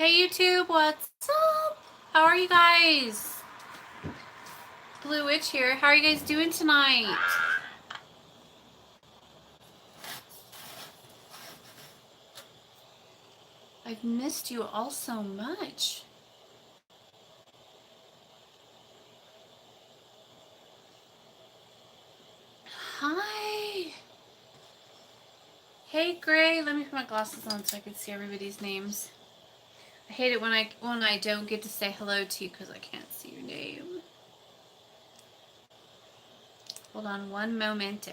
Hey YouTube, what's up? How are you guys? Blue Witch here. How are you guys doing tonight? I've missed you all so much. Hi. Hey Gray, let me put my glasses on so I can see everybody's names. I hate it when I don't get to say hello to you because I can't see your name. Hold on one momento.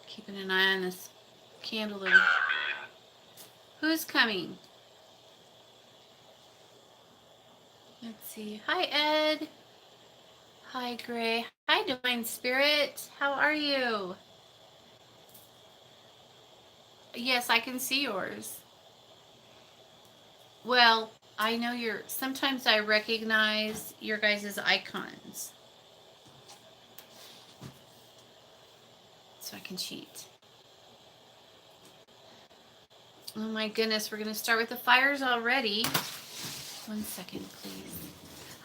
Keeping an eye on this candle over. Who's coming? Let's see. Hi Ed. Hi Gray. Hi Divine Spirit. How are you? Yes, I can see yours. Well, I know sometimes I recognize your guys' icons. So I can cheat. Oh my goodness, we're going to start with the fires already. 1 second, please.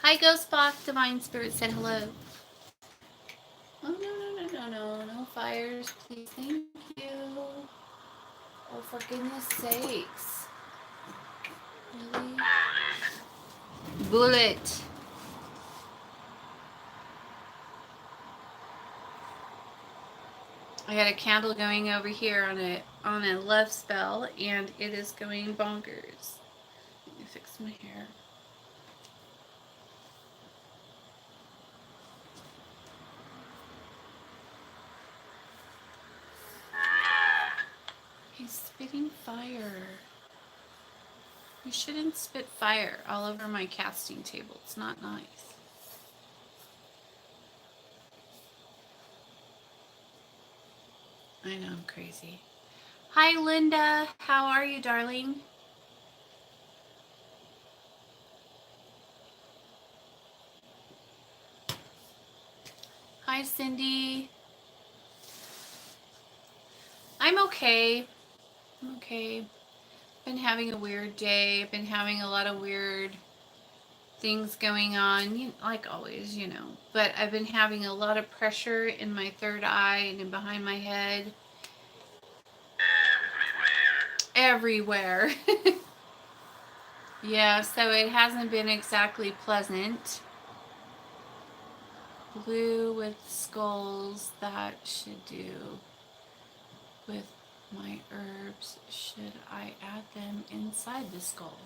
Hi, Ghostbox. Divine Spirit said hello. Oh, no fires, please. Thank you. Oh, for goodness sakes. Really? Bullet. I got a candle going over here on a love spell, and it is going bonkers. Let me fix my hair. He's spitting fire. You shouldn't spit fire all over my casting table. It's not nice. I know I'm crazy. Hi, Linda. How are you, darling? Hi, Cindy. I'm okay. I'm okay. Been having a weird day. Been having a lot of weird things going on, like always, But I've been having a lot of pressure in my third eye and behind my head. Everywhere. Yeah, so it hasn't been exactly pleasant. Blue with skulls, that should do. With my herbs, should I add them inside the skull?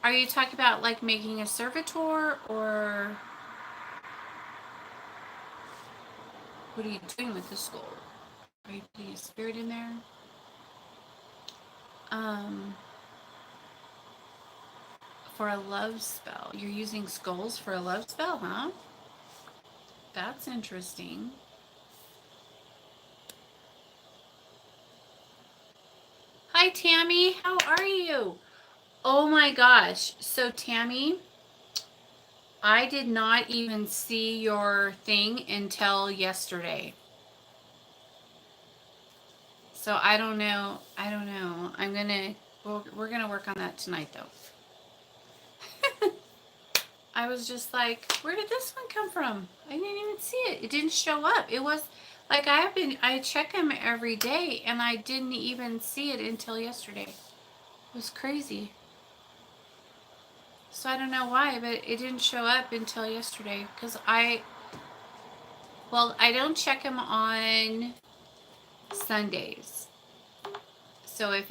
Are you talking about like making a servitor, or what are you doing with the skull? Are you putting a spirit in there? For a love spell. You're using skulls for a love spell, huh? That's interesting. Hi, Tammy. How are you? Oh my gosh. So, Tammy, I did not even see your thing until yesterday. So, I don't know. We're going to work on that tonight, though. I was just like, where did this one come from? I didn't even see it. It didn't show up. It was like I check them every day, and I didn't even see it until yesterday. It was crazy. So I don't know why, but it didn't show up until yesterday because I don't check them on Sundays. So if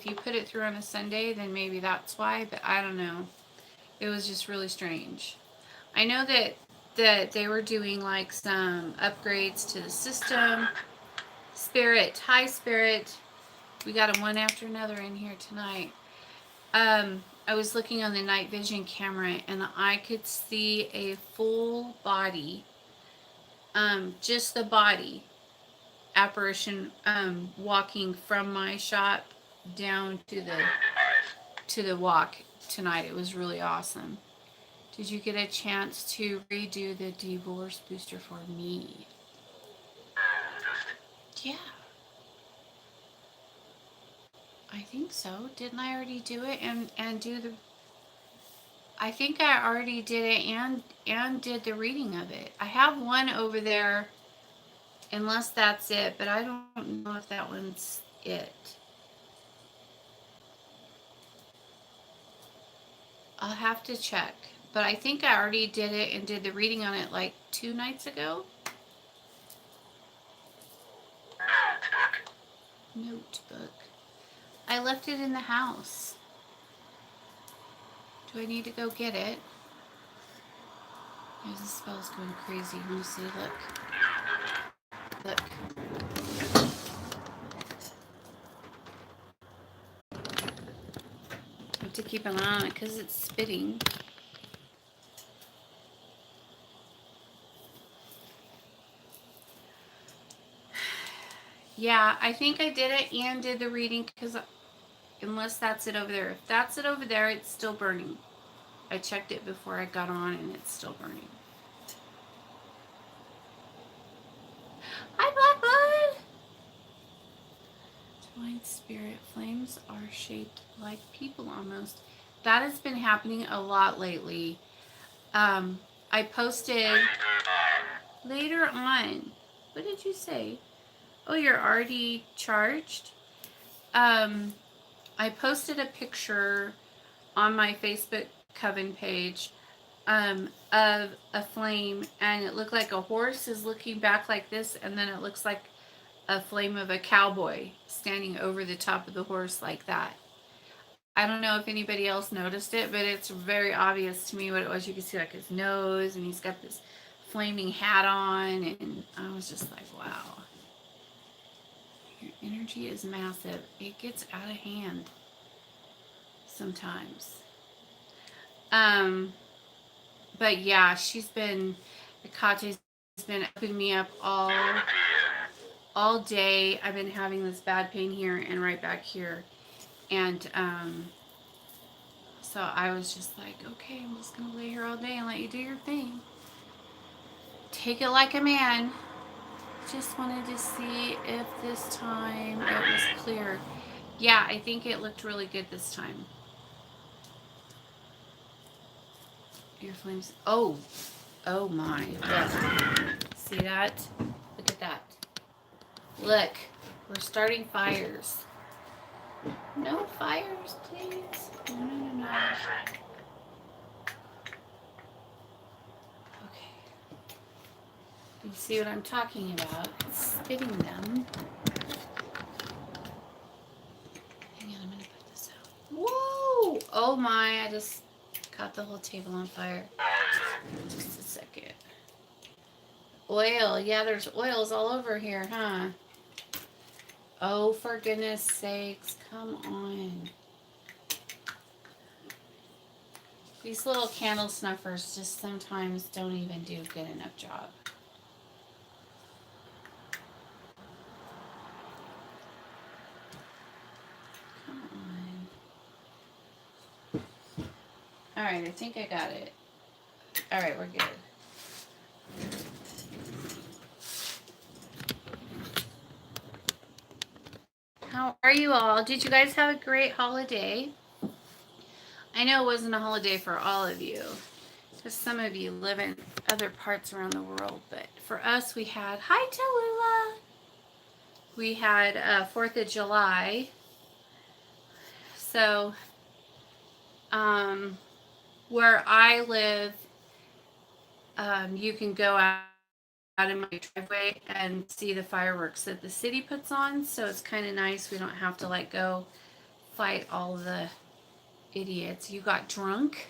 you put it through on a Sunday, then maybe that's why, but I don't know. It was just really strange. I know that they were doing like some upgrades to the system. Spirit, hi Spirit. We got them one after another in here tonight. I was looking on the night vision camera and I could see a full body, just the body apparition, walking from my shop down to the walk tonight. It was really awesome. Did you get a chance to redo the divorce booster for me? Yeah. I think so. Didn't I already do it and do the? I think I already did it and did the reading of it. I have one over there, unless that's it, but I don't know if that one's it. I'll have to check. But I think I already did it and did the reading on it like 2 nights ago. Notebook. I left it in the house. Do I need to go get it? Yeah, this spell's going crazy. Let me see. Look. Look. I have to keep an eye on it because it's spitting. Yeah, I think I did it and did the reading because unless that's it over there. If that's it over there, it's still burning. I checked it before I got on and it's still burning. Hi, Blackbud! Divine Spirit flames are shaped like people almost. That has been happening a lot lately. I posted later on. What did you say? Oh, you're already charged? I posted a picture on my Facebook Coven page of a flame, and it looked like a horse is looking back like this, and then it looks like a flame of a cowboy standing over the top of the horse like that. I don't know if anybody else noticed it, but it's very obvious to me what it was. You can see like his nose, and he's got this flaming hat on, and I was just like, wow. Your energy is massive. It gets out of hand sometimes. But yeah, Kate's been opening me up all day. I've been having this bad pain here and right back here. And so I was just like, okay, I'm just going to lay here all day and let you do your thing. Take it like a man. Just wanted to see if this time it was clear. Yeah, I think it looked really good this time. Your flames. Oh my. Look. See that? Look at that. Look, we're starting fires. No fires, please. No. Okay. You see what I'm talking about? It's spitting them. Hang on, I'm gonna put this out. Whoa! Oh my, I just caught the whole table on fire. Just a second. Oil. Yeah, there's oils all over here, huh? Oh, for goodness sakes. Come on. These little candle snuffers just sometimes don't even do a good enough job. Come on. Alright, I think I got it. Alright, we're good. How are you all? Did you guys have a great holiday? I know it wasn't a holiday for all of you, because some of you live in other parts around the world, but for us we had, hi Tallulah! We had 4th of July. So, where I live, you can go out in my driveway and see the fireworks that the city puts on. So it's kind of nice. We don't have to like go fight all the idiots. You got drunk?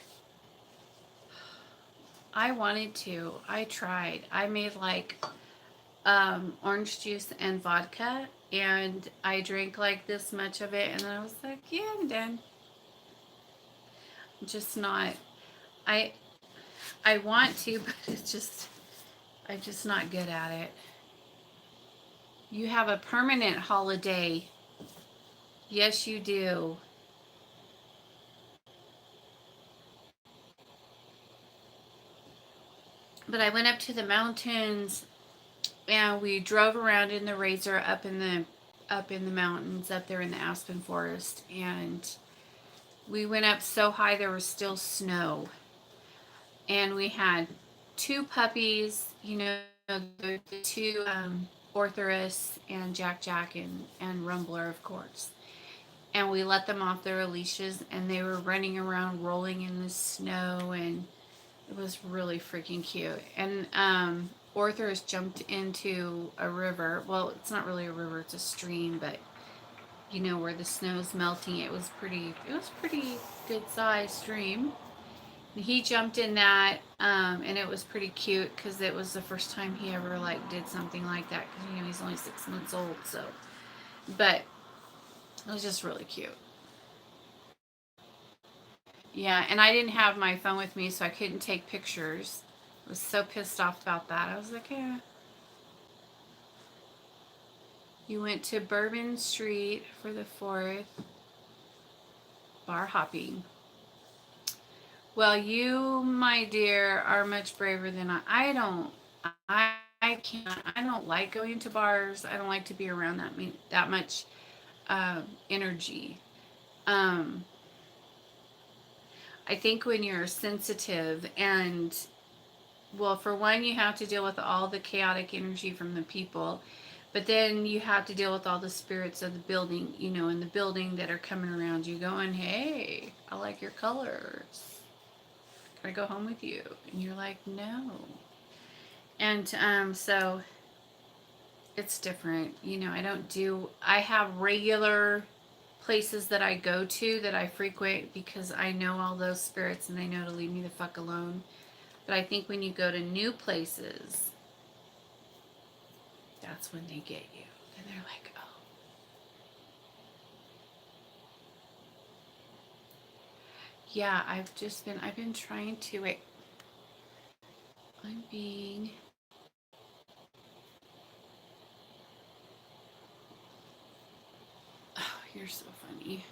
I wanted to. I tried. I made like orange juice and vodka, and I drank like this much of it, and then I was like, yeah, I'm done. I'm just not. I want to, but I'm just not good at it. You have a permanent holiday. Yes, you do. But I went up to the mountains and we drove around in the Razor up in the up in the mountains, up there in the aspen forest, and we went up so high there was still snow. And we had two puppies, you know, the two Orthoris and Jack Jack and Rumbler, of course. And we let them off their leashes, and they were running around rolling in the snow, and it was really freaking cute. And Orthoris jumped into a river. Well, it's not really a river, it's a stream, but you know where the snow's melting. It was pretty good sized stream. And he jumped in that, and it was pretty cute because it was the first time he ever like did something like that, because you know he's only 6 months old. So, but it was just really cute. Yeah, and I didn't have my phone with me, so I couldn't take pictures. I was so pissed off about that. I was like, yeah. You went to Bourbon Street for the 4th, bar hopping. Well, you, my dear, are much braver than I don't. I can't. I don't like going to bars. I don't like to be around that much energy. Um, I think when you're sensitive and, well, for one, you have to deal with all the chaotic energy from the people, but then you have to deal with all the spirits of the building, you know, in the building that are coming around you going, hey, I like your colors. Can I go home with you? And you're like, no. And so it's different. You know, I have regular places that I go to that I frequent because I know all those spirits and they know to leave me the fuck alone. But I think when you go to new places, that's when they get you. And they're like, oh. Yeah, I've been trying to, wait. I'm being, oh, you're so funny.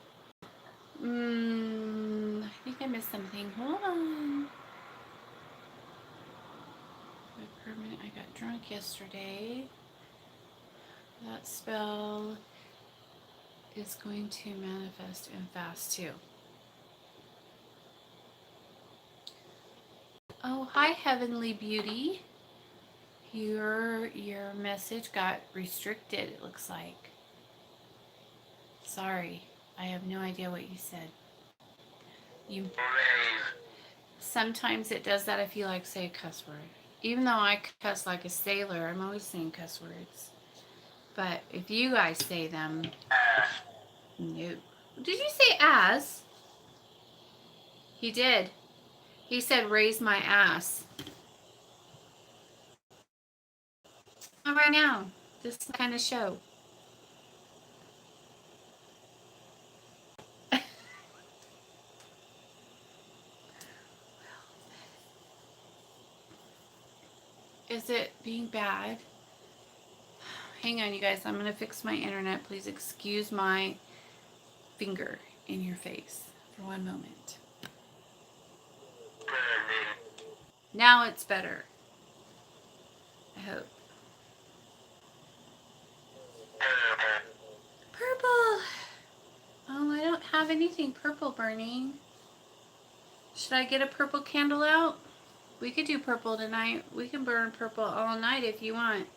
I think I missed something. Hold on. I got drunk yesterday. That spell is going to manifest and fast too. Oh, hi, Heavenly Beauty. Your message got restricted, it looks like. Sorry, I have no idea what you said. You. Sometimes it does that if you like say a cuss word. Even though I cuss like a sailor, I'm always saying cuss words. But if you guys say them, no. Did you say ass? He did. He said raise my ass. Not right now. This kind of show. Is it being bad? Hang on, you guys. I'm going to fix my internet. Please excuse my finger in your face for one moment. Now it's better. I hope. Purple! Oh, I don't have anything purple burning. Should I get a purple candle out? We could do purple tonight. We can burn purple all night if you want.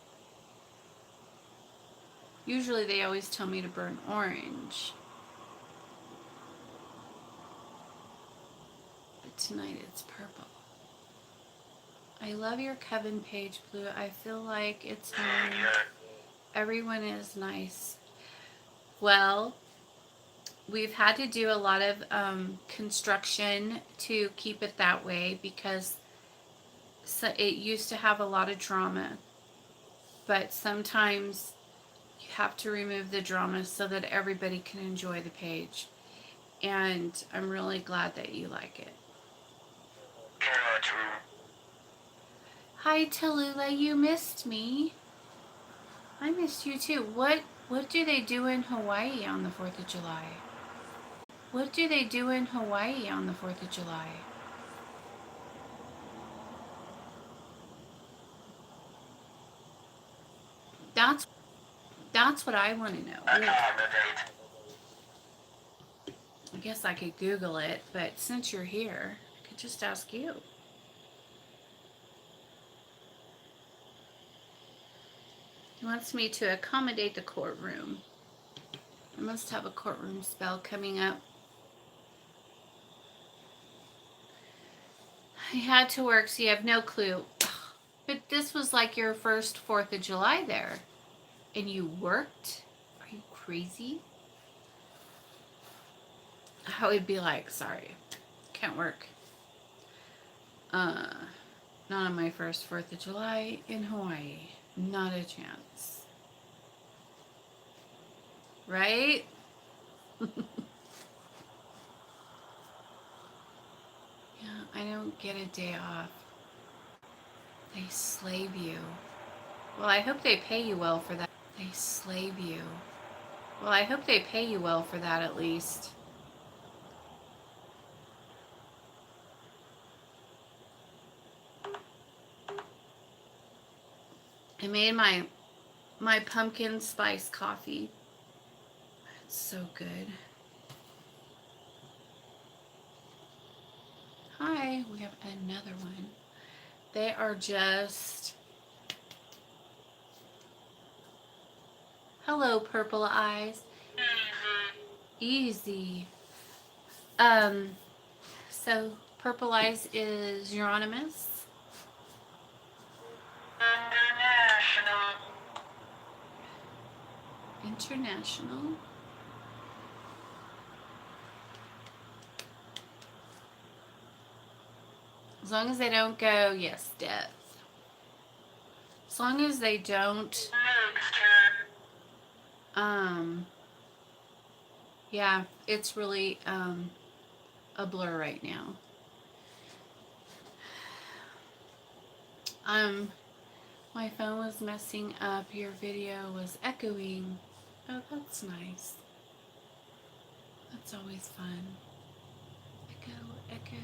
Usually they always tell me to burn orange. But tonight it's purple. I love your Kevin Page blue. I feel like it's home. Everyone is nice. Well, we've had to do a lot of construction to keep it that way because it used to have a lot of drama. But sometimes you have to remove the drama so that everybody can enjoy the page. And I'm really glad that you like it. Hi, Tallulah, you missed me. I missed you too. What do they do in Hawaii on the 4th of July? What do they do in Hawaii on the 4th of July? That's That's what I want to know. I guess I could Google it, but since you're here, I could just ask you. He wants me to accommodate the courtroom. I must have a courtroom spell coming up. I had to work, so you have no clue. But this was like your first 4th of July there. And you worked? Are you crazy? I would be like, sorry, can't work. Not on my first 4th of July in Hawaii. Not a chance. Right? Yeah, I don't get a day off. They slave you. Well, I hope they pay you well for that. They slave you. Well, I hope they pay you well for that at least. I made my pumpkin spice coffee. It's so good. Hi, we have another one. They are just... Hello, purple eyes. Easy. So purple eyes is Euronymous. International. As long as they don't go, yes, death. As long as they don't, yeah, it's really, a blur right now. My phone was messing up. Your video was echoing. Oh, that's nice. That's always fun. Echo, echo.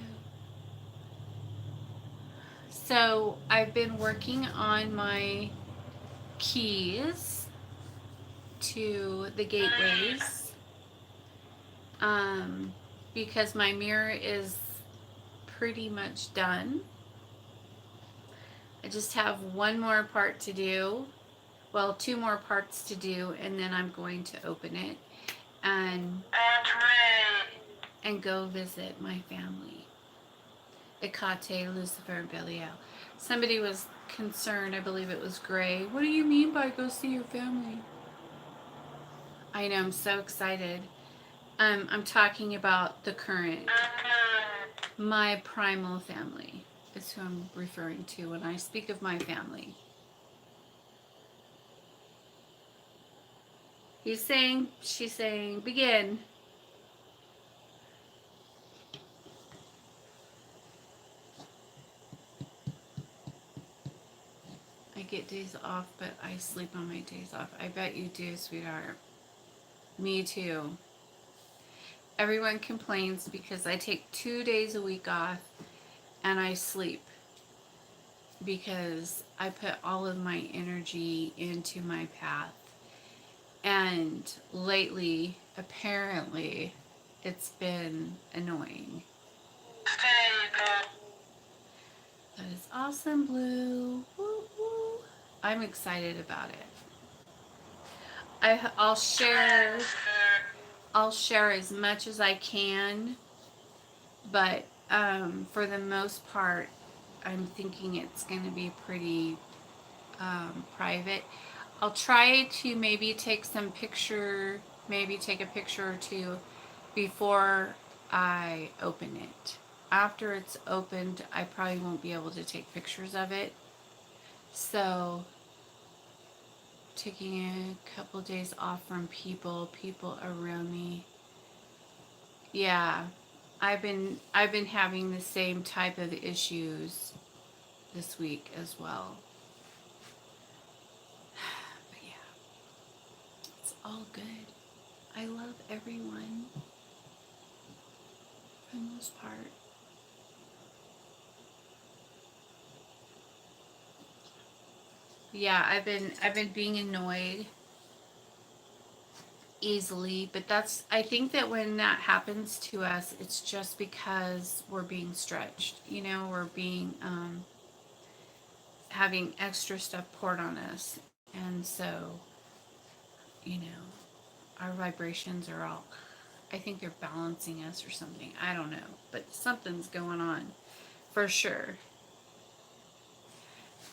So I've been working on my keys to the gateways, because my mirror is pretty much done. I just have one more part to do. Well, 2 more parts to do, and then I'm going to open it and go visit my family. Ikate, Lucifer, and Belial. Somebody was concerned, I believe it was Gray. What do you mean by go see your family? I know, I'm so excited. I'm talking about the current, my primal family is who I'm referring to when I speak of my family. He's saying, she's saying, begin. I get days off, but I sleep on my days off. I bet you do, sweetheart. Me too. Everyone complains because I take 2 days a week off and I sleep because I put all of my energy into my path. And lately, apparently, it's been annoying. That is awesome, Blue. Woo, woo. I'm excited about it. I'll share as much as I can, but for the most part, I'm thinking it's going to be pretty private. I'll try to maybe take a picture or two before I open it. After it's opened, I probably won't be able to take pictures of it. So, taking a couple days off from people around me. Yeah, I've been having the same type of issues this week as well. But yeah, it's all good. I love everyone for the most part. Yeah, I've been being annoyed easily, but I think that when that happens to us, it's just because we're being stretched, we're being, having extra stuff poured on us. And so, you know, our vibrations are all, I think they're balancing us or something. I don't know, but something's going on for sure.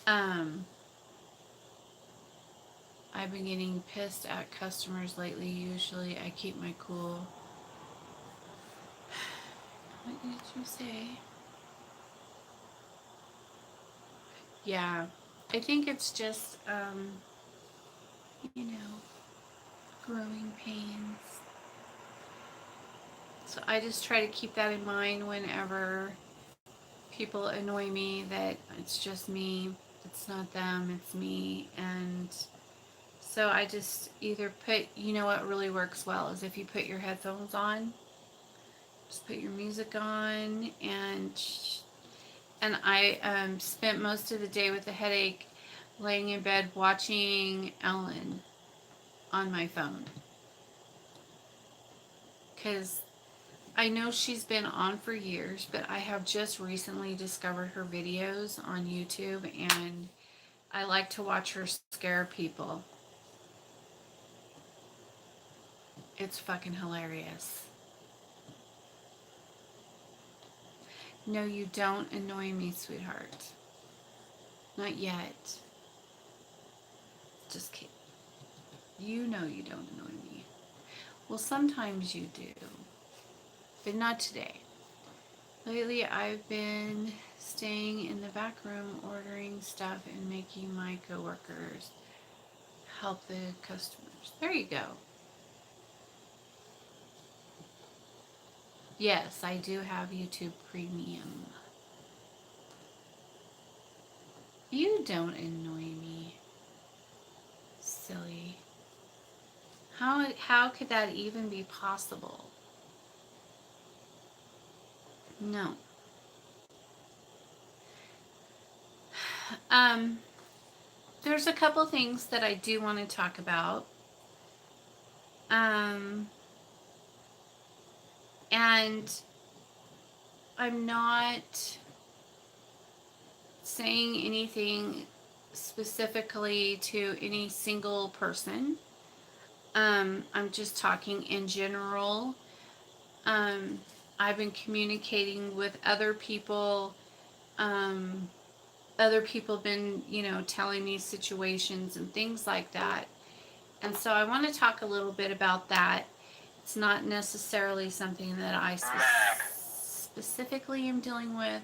Um, I've been getting pissed at customers lately. Usually I keep my cool. What did you say? Yeah, I think it's just, you know, growing pains. So I just try to keep that in mind whenever people annoy me, that it's just me, it's not them, it's me. And so I just either put, what really works well is if you put your headphones on, just put your music on, and I spent most of the day with a headache laying in bed watching Ellen on my phone, because I know she's been on for years, but I have just recently discovered her videos on YouTube, and I like to watch her scare people. It's fucking hilarious. No, you don't annoy me, sweetheart. Not yet. Just kidding. You know you don't annoy me. Well, sometimes you do, but not today. Lately, I've been staying in the back room ordering stuff and making my coworkers help the customers. There you go. Yes, I do have YouTube Premium. You don't annoy me, silly. How could that even be possible? No. Um, there's a couple things that I do want to talk about. And I'm not saying anything specifically to any single person. I'm just talking in general. I've been communicating with other people. Other people have been, telling me situations and things like that. And so I want to talk a little bit about that. It's not necessarily something that I specifically am dealing with,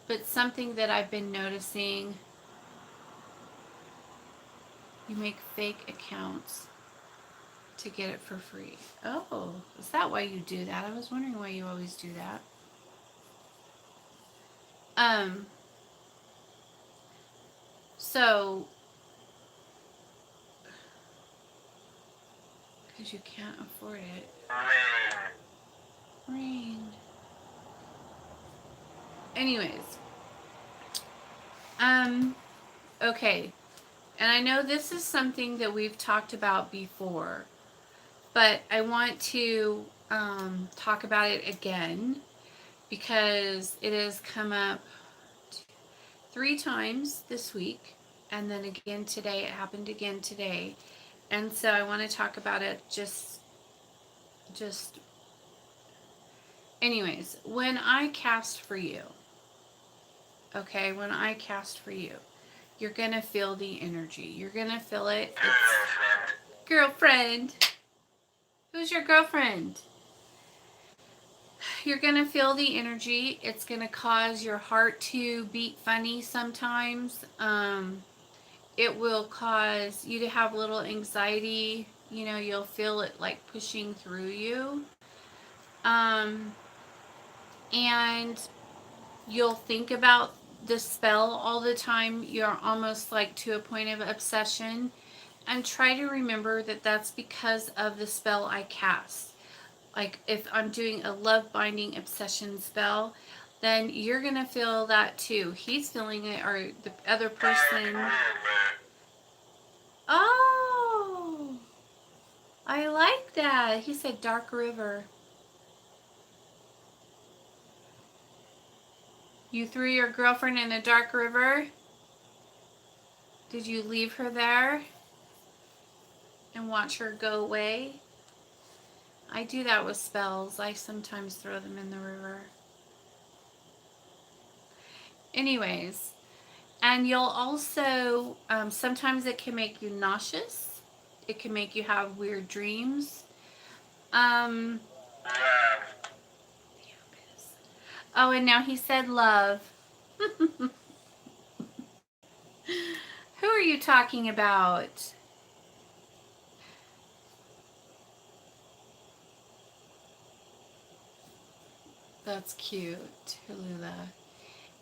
but something that I've been noticing. You make fake accounts to get it for free. Oh, is that why you do that? I was wondering why you always do that. So, because you can't afford it. Rain. Anyways, okay. And I know this is something that we've talked about before, but I want to talk about it again because it has come up 3 times this week, and then again today. It happened again today, and so I want to talk about it. Just anyways, when I cast for you, okay, when I cast for you, you're gonna feel the energy. You're gonna feel it. It's girlfriend. Who's your girlfriend? You're gonna feel the energy. It's gonna cause your heart to beat funny sometimes. It will cause you to have a little anxiety. You'll feel it like pushing through you. And you'll think about the spell all the time. You're almost like to a point of obsession. And try to remember that that's because of the spell I cast. Like if I'm doing a love binding obsession spell, then you're going to feel that too. He's feeling it, or the other person. Oh, I I like that. He said dark river. You threw your girlfriend in a dark river? Did you leave her there and watch her go away? I do that with spells. I sometimes throw them in the river. Anyways, and you'll also, sometimes it can make you nauseous. It can make you have weird dreams. Oh, and now he said love. Who are you talking about? That's cute, Tallulah.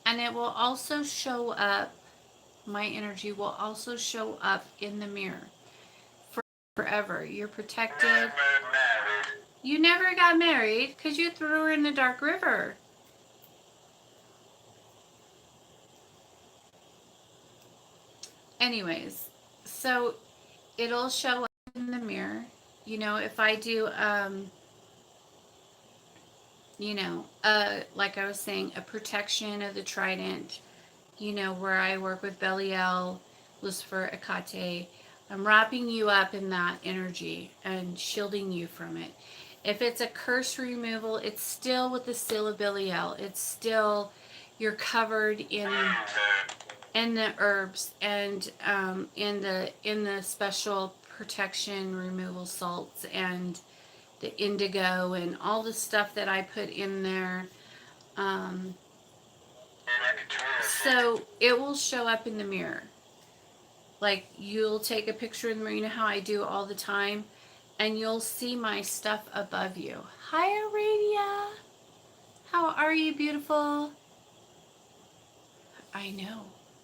And it will also show up, my energy will also show up in the mirror forever. You're protected. You never got married because you threw her in the dark river. Anyways, so it'll show up in the mirror. You know, if I do, like I was saying, a protection of the trident, where I work with Belial, Lucifer, Akate, I'm wrapping you up in that energy and shielding you from it. If it's a curse removal, it's still with the seal of Belial. It's still, you're covered in the herbs and in the special protection removal salts and the indigo and all the stuff that I put in there. So it will show up in the mirror. Like you'll take a picture in the mirror, you know how I do all the time, and you'll see my stuff above you. Hi, Aradia. How are you, beautiful? I know.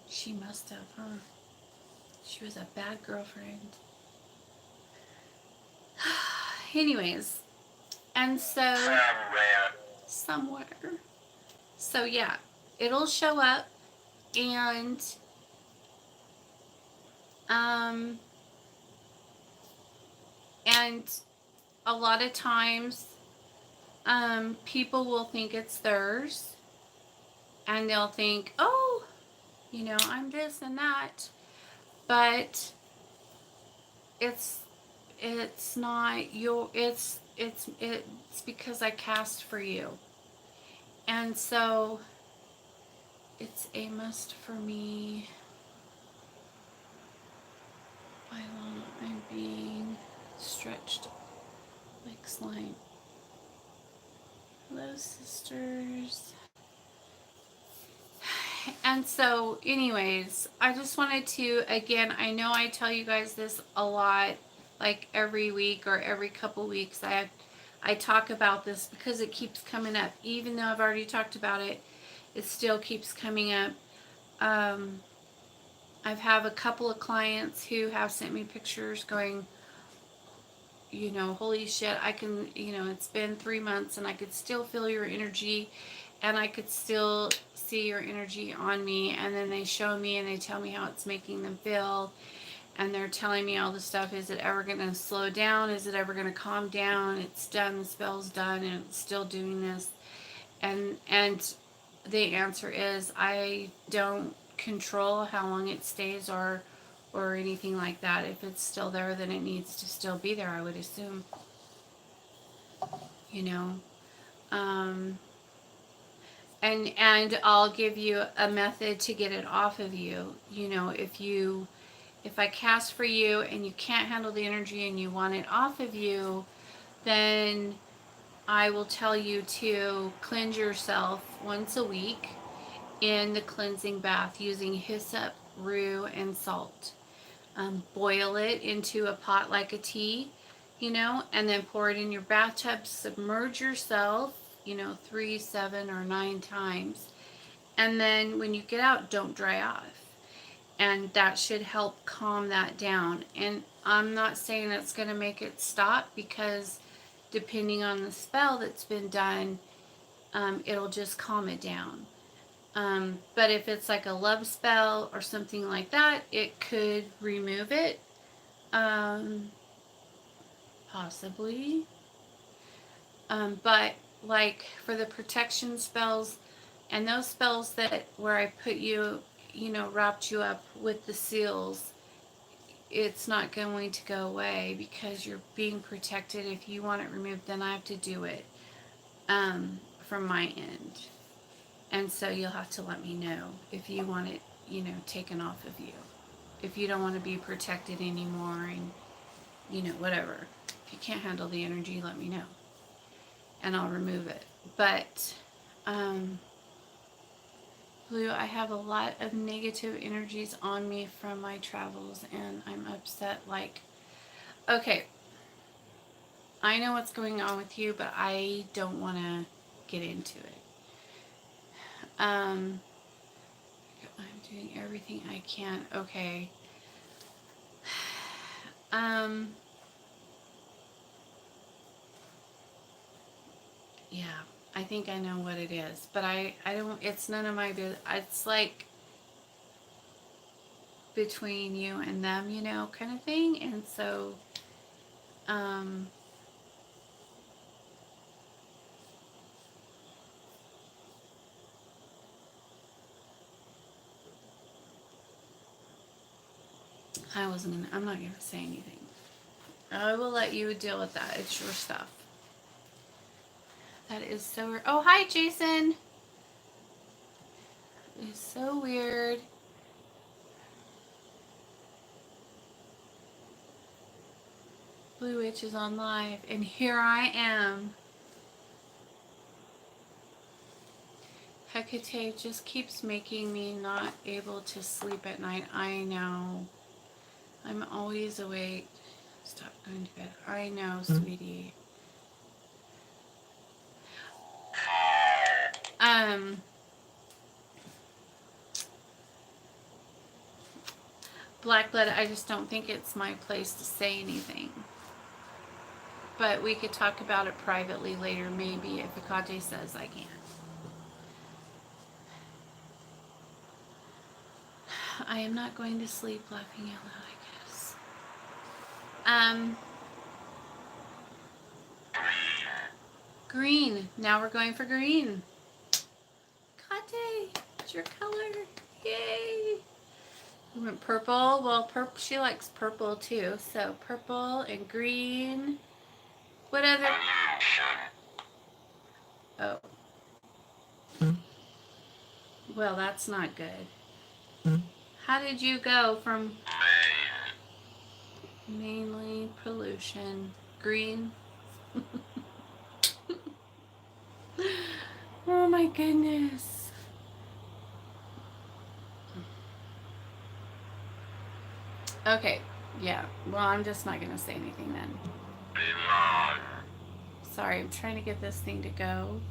She must have, huh? She was a bad girlfriend. Anyways, and so somewhere. So yeah, it'll show up, and and a lot of times people will think it's theirs, and they'll think, oh, I'm this and that, but it's not your, it's because I cast for you. And so it's a must for me. Why won't I being stretched like slime? Hello, sisters. And so anyways, I just wanted to, again, I know I tell you guys this a lot, like every week or every couple weeks. I talk about this because it keeps coming up. Even though I've already talked about it, it still keeps coming up. I've have a couple of clients who have sent me pictures going, holy shit, I can, it's been 3 months and I could still feel your energy and I could still see your energy on me. And then they show me and they tell me how it's making them feel. And they're telling me all the stuff. Is it ever going to slow down? Is it ever going to calm down? It's done. The spell's done and it's still doing this. And the answer is I don't control how long it stays or anything like that. If it's still there, then it needs to still be there, I would assume. And I'll give you a method to get it off of you. If I cast for you and you can't handle the energy and you want it off of you, then I will tell you to cleanse yourself once a week in the cleansing bath using hyssop, rue, and salt. Boil it into a pot like a tea, and then pour it in your bathtub. Submerge yourself, 3, 7, or 9 times. And then when you get out, don't dry off. And that should help calm that down. And I'm not saying that's going to make it stop, because depending on the spell that's been done, it'll just calm it down. But if it's like a love spell or something like that, it could remove it. Possibly. But like for the protection spells and those spells that where I put you, wrapped you up with the seals, it's not going to go away because you're being protected. If you want it removed, then I have to do it from my end. And so you'll have to let me know if you want it, taken off of you. If you don't want to be protected anymore and, whatever. If you can't handle the energy, let me know. And I'll remove it. But, Blue, I have a lot of negative energies on me from my travels and I'm upset. Like, okay, I know what's going on with you, but I don't want to get into it. I'm doing everything I can. Okay. Yeah, I think I know what it is, but I don't, it's none of my business. It's like between you and them, kind of thing. And so, I'm not going to say anything. I will let you deal with that. It's your stuff. That is so weird. Oh, hi, Jason. It's so weird. Blue Witch is on live, and here I am. Hecate just keeps making me not able to sleep at night. I know. I'm always awake. Stop going to bed. I know, sweetie. Black Blood, I just don't think it's my place to say anything. But we could talk about it privately later, maybe, if Hecate says I can. I am not going to sleep laughing out loud, I guess. Green. Now we're going for green. Kate, it's your color. Yay. We went purple. Well, purple. She likes purple too. So purple and green. What other? Oh. Well, that's not good. How did you go from mainly pollution? Green. Oh my goodness. Okay, yeah. Well, I'm just not going to say anything then. Sorry, I'm trying to get this thing to go.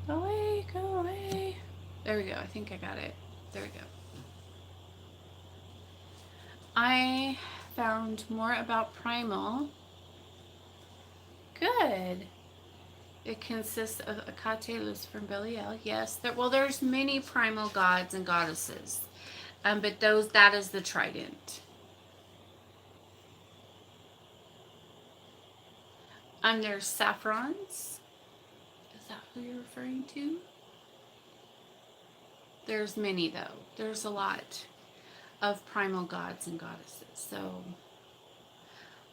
Go away, go away. There we go. I think I got it. There we go. I found more about Primal. Good. It consists of Hecate, Lucifer, and Belial. Yes. There's many primal gods and goddesses. But that is the trident. There's Saffrons. Is that who you're referring to? There's many, though. There's a lot of primal gods and goddesses. So,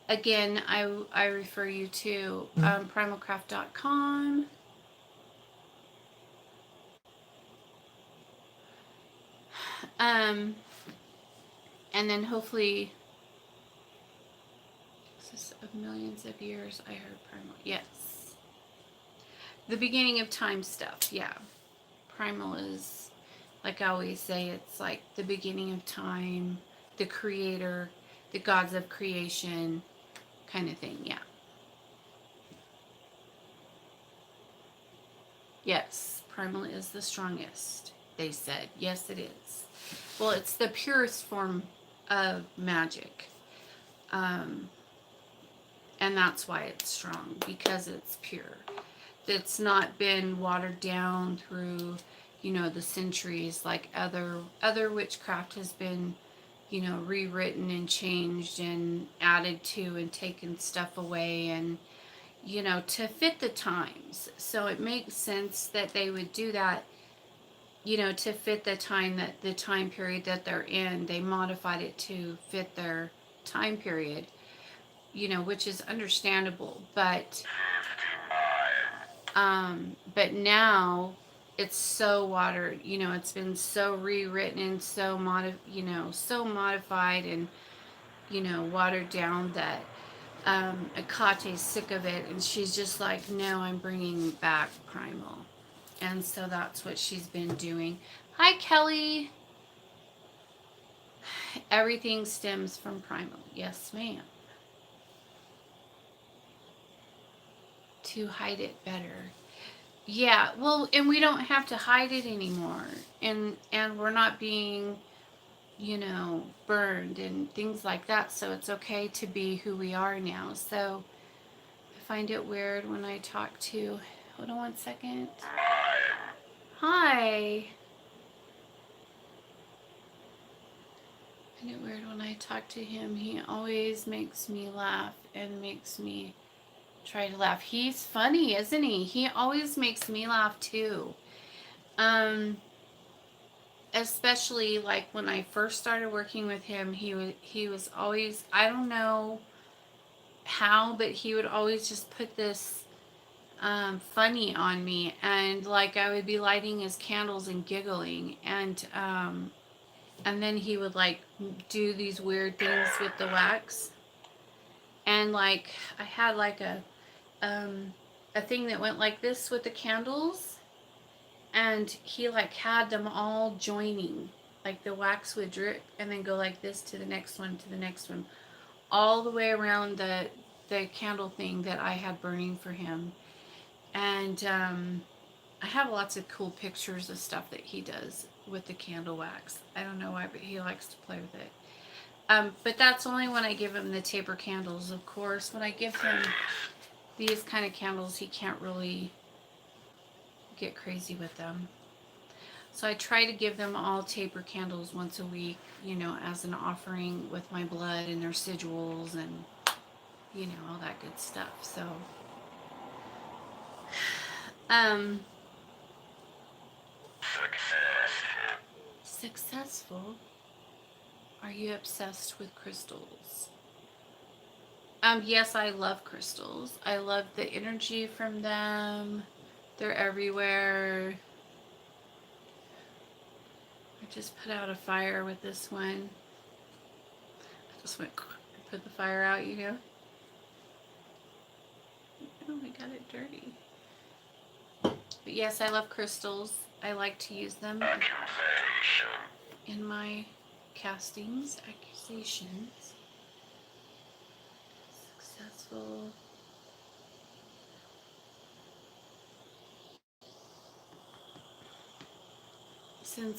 again, I refer you to primalcraft.com. And then hopefully, of millions of years, I heard primal. Yes. The beginning of time stuff, yeah. Primal is, like I always say, it's like the beginning of time, the creator, the gods of creation kind of thing, yeah. Yes, primal is the strongest, they said. Yes, it is. Well, it's the purest form of magic. And that's why it's strong, because it's pure. It's not been watered down through, the centuries like other witchcraft has been you know, rewritten and changed and added to and taken stuff away, and, you know, to fit the times. So it makes sense that they would do that, you know, to fit the time, that the time period that they're in. They modified it to fit their time period, you know, which is understandable. But now it's so watered, you know, it's been so rewritten and so so modified and, you know, watered down, that Akate's sick of it, and she's just like, no, I'm bringing back Primal. And so that's what she's been doing. Hi, Kelly. Everything stems from Primal. Yes, ma'am. To hide it better. Yeah, well, and we don't have to hide it anymore. And we're not being, you know, burned and things like that. So it's okay to be who we are now. So I find it weird when I talk to, hold on one second. Hi. I find it weird when I talk to him. He always makes me laugh and makes me try to laugh. He's funny, isn't he? He always makes me laugh too. Um, Especially like when I first started working with him, he was always, I don't know how, but he would always just put this funny on me, and like I would be lighting his candles and giggling, and then he would like do these weird things with the wax, and like I had like a thing that went like this with the candles, and he like had them all joining, like the wax would drip and then go like this to the next one, to the next one, all the way around the candle thing that I had burning for him. And I have lots of cool pictures of stuff that he does with the candle wax. I don't know why, but he likes to play with it. But that's only when I give him the taper candles. Of course, when I give him these kind of candles, he can't really get crazy with them. So I try to give them all taper candles once a week, you know, as an offering with my blood and their sigils and, you know, all that good stuff. So, um, successful. Are you obsessed with crystals? Yes, I love crystals. I love the energy from them. They're everywhere. I just put out a fire with this one. I just went put the fire out, you know. Oh, I got it dirty. But yes, I love crystals. I like to use them in my castings. Accusations. Successful. Spend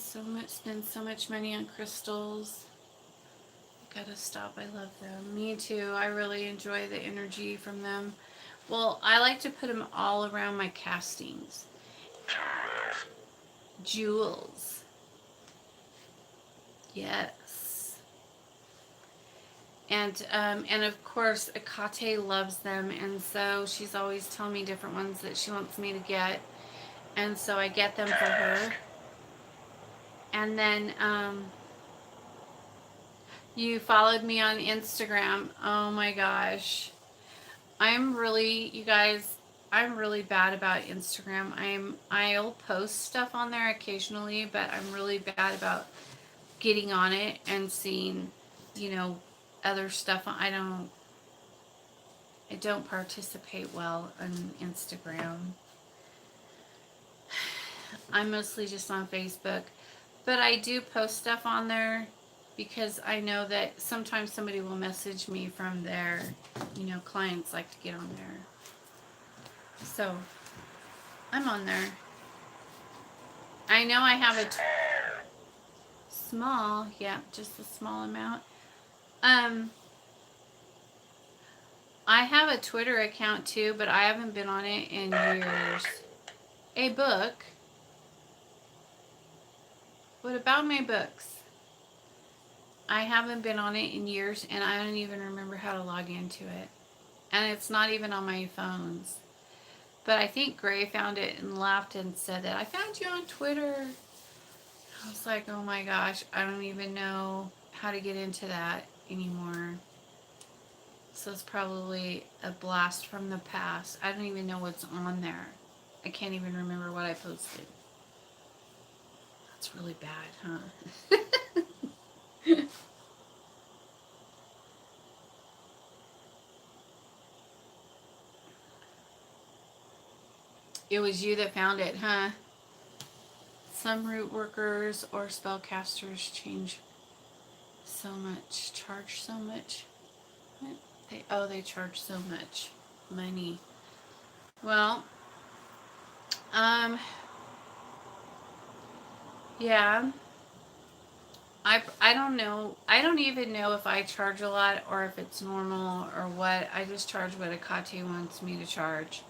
so much money on crystals. Gotta stop. I love them. Me too. I really enjoy the energy from them. Well, I like to put them all around my castings. Jewels. Yes. And of course, Akate loves them, and so she's always telling me different ones that she wants me to get, and so I get them for her. And then you followed me on Instagram. Oh my gosh. You guys, I'm really bad about Instagram. I'll post stuff on there occasionally, but I'm really bad about getting on it and seeing, you know, other stuff. I don't participate well on Instagram. I'm mostly just on Facebook, but I do post stuff on there because I know that sometimes somebody will message me from there. You know, clients like to get on there. So, I'm on there. I know I have a small, yeah, just a small amount. I have a Twitter account too, but I haven't been on it in years. A book? What about my books? I haven't been on it in years, and I don't even remember how to log into it. And it's not even on my phones. But I think Gray found it and laughed and said that I found you on Twitter. I was like, oh my gosh, I don't even know how to get into that anymore. So it's probably a blast from the past. I don't even know what's on there. I can't even remember what I posted. That's really bad, huh? It was you that found it, huh? Some root workers or spellcasters charge so much. They charge so much money. Well, um, yeah. I don't know. I don't even know if I charge a lot or if it's normal or what. I just charge what Akate wants me to charge.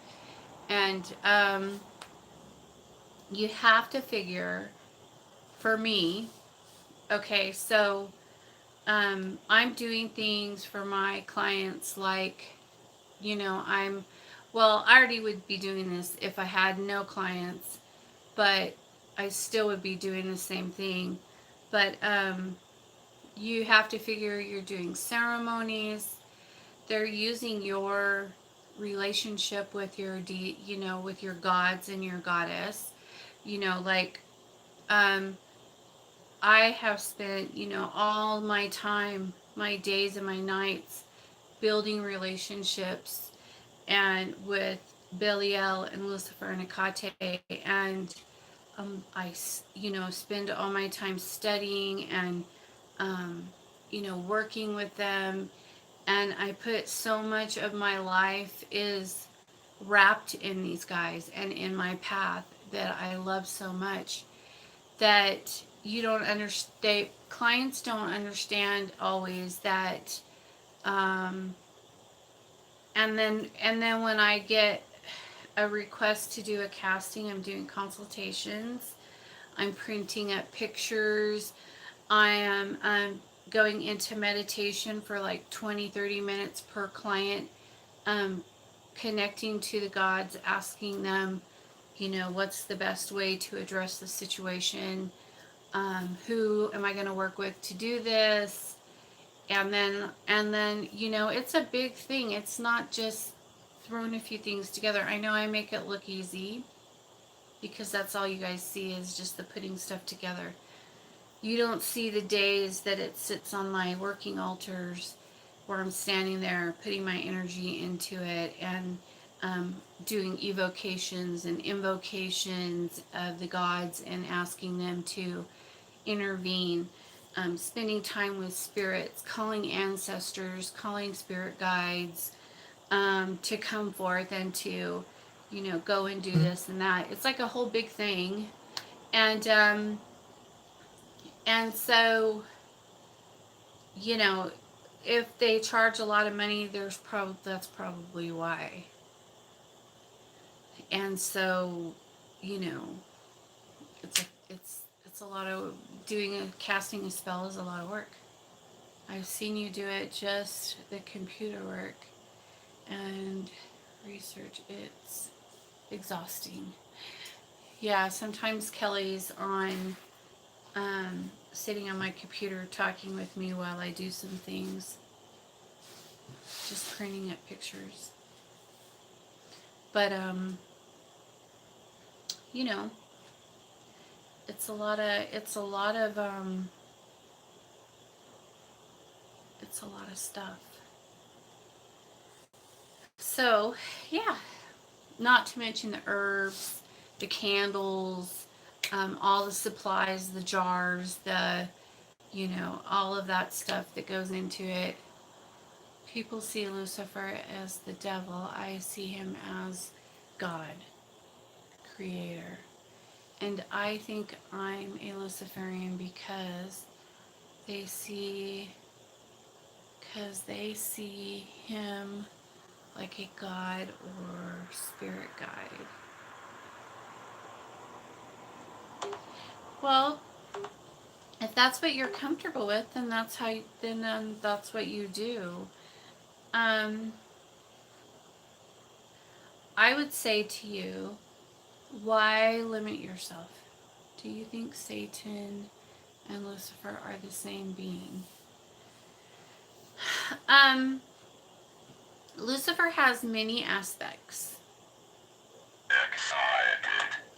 And you have to figure, for me, okay, so I'm doing things for my clients like, well, I already would be doing this if I had no clients, but I still would be doing the same thing. But you have to figure you're doing ceremonies. They're using your relationship with with your gods and your goddess. Like um, I have spent, all my time, my days and my nights building relationships and with Belial and Lucifer and Akate, and I, spend all my time studying and, um, working with them, and I put so much of my life is wrapped in these guys and in my path that I love so much that you don't understand. Clients don't understand always that. Um, and then when I get a request to do a casting, I'm doing consultations. I'm printing up pictures. I am going into meditation for like 20-30 minutes per client, um, connecting to the gods, asking them, what's the best way to address the situation? Who am I going to work with to do this? And then it's a big thing. It's not just throwing a few things together. I know I make it look easy because that's all you guys see is just the putting stuff together. You don't see the days that it sits on my working altars where I'm standing there putting my energy into it and doing evocations and invocations of the gods and asking them to intervene, spending time with spirits, calling ancestors, calling spirit guides to come forth and to, go and do this and that. It's like a whole big thing. And so, you know, if they charge a lot of money, that's probably why. And so, you know, it's a lot of casting a spell is a lot of work. I've seen you do it, just the computer work and research. It's exhausting. Yeah, sometimes Kelly's on sitting on my computer talking with me while I do some things, just printing up pictures. But you know, it's a lot of stuff. So, yeah, not to mention the herbs, the candles, all the supplies, the jars, all of that stuff that goes into it. People see Lucifer as the devil. I see him as God, creator. And I think I'm a Luciferian they see they see him like a god or spirit guide. Well, if that's what you're comfortable with, then that's how you, then that's what you do. Um, I would say to you, why limit yourself? Do you think Satan and Lucifer are the same being? Um, Lucifer has many aspects.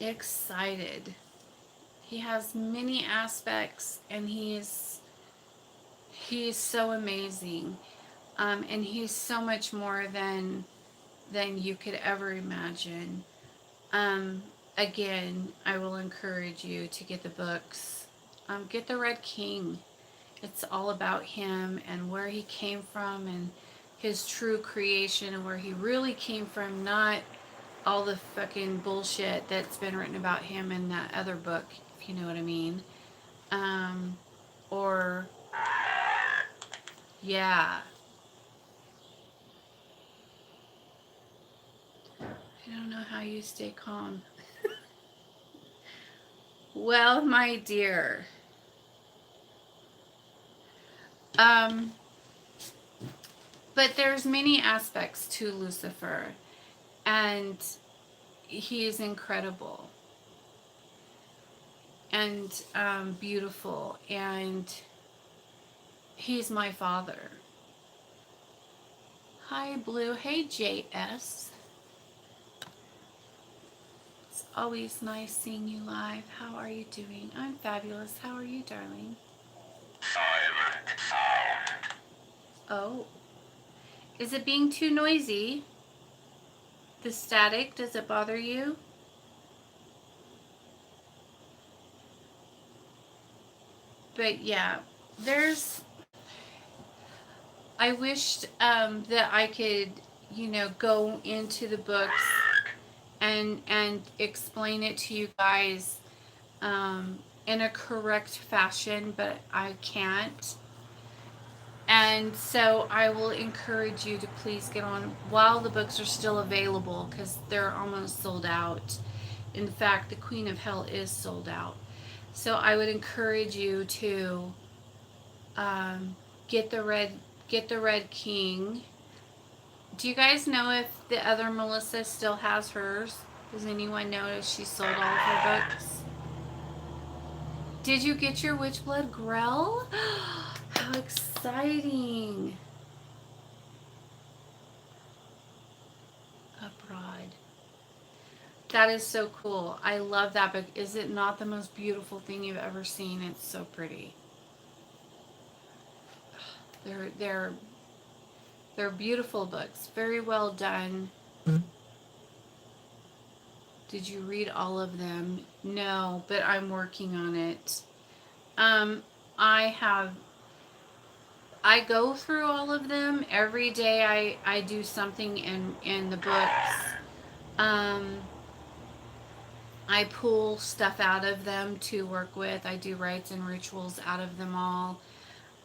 Excited. He has many aspects, and he's so amazing. And he's so much more than you could ever imagine. Um, Again, I will encourage you to get the books. Get the Red King. It's all about him and where he came from and his true creation and where he really came from, not all the fucking bullshit that's been written about him in that other book, if you know what I mean. Um, or, yeah. I don't know how you stay calm. Well, my dear. Um, but there's many aspects to Lucifer, and he is incredible and beautiful, and he's my father. Hi, Blue. Hey, JS. It's always nice seeing you live. How are you doing? I'm fabulous. How are you, darling? Oh. Is it being too noisy? The static, does it bother you? But yeah, I wished that I could, go into the books and explain it to you guys in a correct fashion, but I can't. And so I will encourage you to please get on while the books are still available, because they're almost sold out. In fact, the Queen of Hell is sold out. So I would encourage you to um, get the red get the Red King. Do you guys know if the other Melissa still has hers? Does anyone know if she sold all of her books? Did you get your Witchblood Grell? How exciting! Abroad. That is so cool. I love that book. Is it not the most beautiful thing you've ever seen? It's so pretty. They're they're they're beautiful books. Very well done. Did you read all of them? No, but I'm working on it. Um, I have. I go through all of them every day. I do something in the books. Um, I pull stuff out of them to work with. I do rites and rituals out of them all.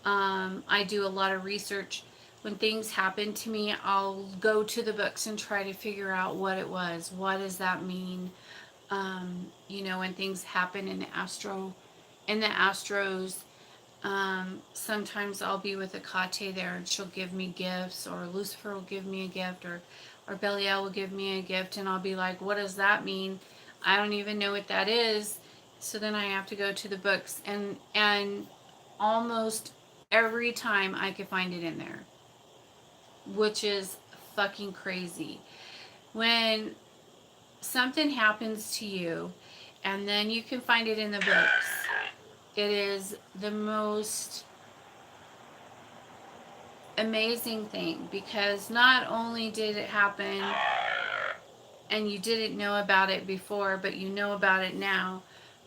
I do a lot of research. When things happen to me, I'll go to the books and try to figure out what it was. What does that mean? When things happen in the astros, sometimes I'll be with Akate there and she'll give me gifts, or Lucifer will give me a gift, or Belial will give me a gift, and I'll be like, what does that mean? I don't even know what that is. So then I have to go to the books, and almost every time I could find it in there, which is fucking crazy. When something happens to you and then you can find it in the books, it is the most amazing thing, because not only did it happen and you didn't know about it before, but you know about it now,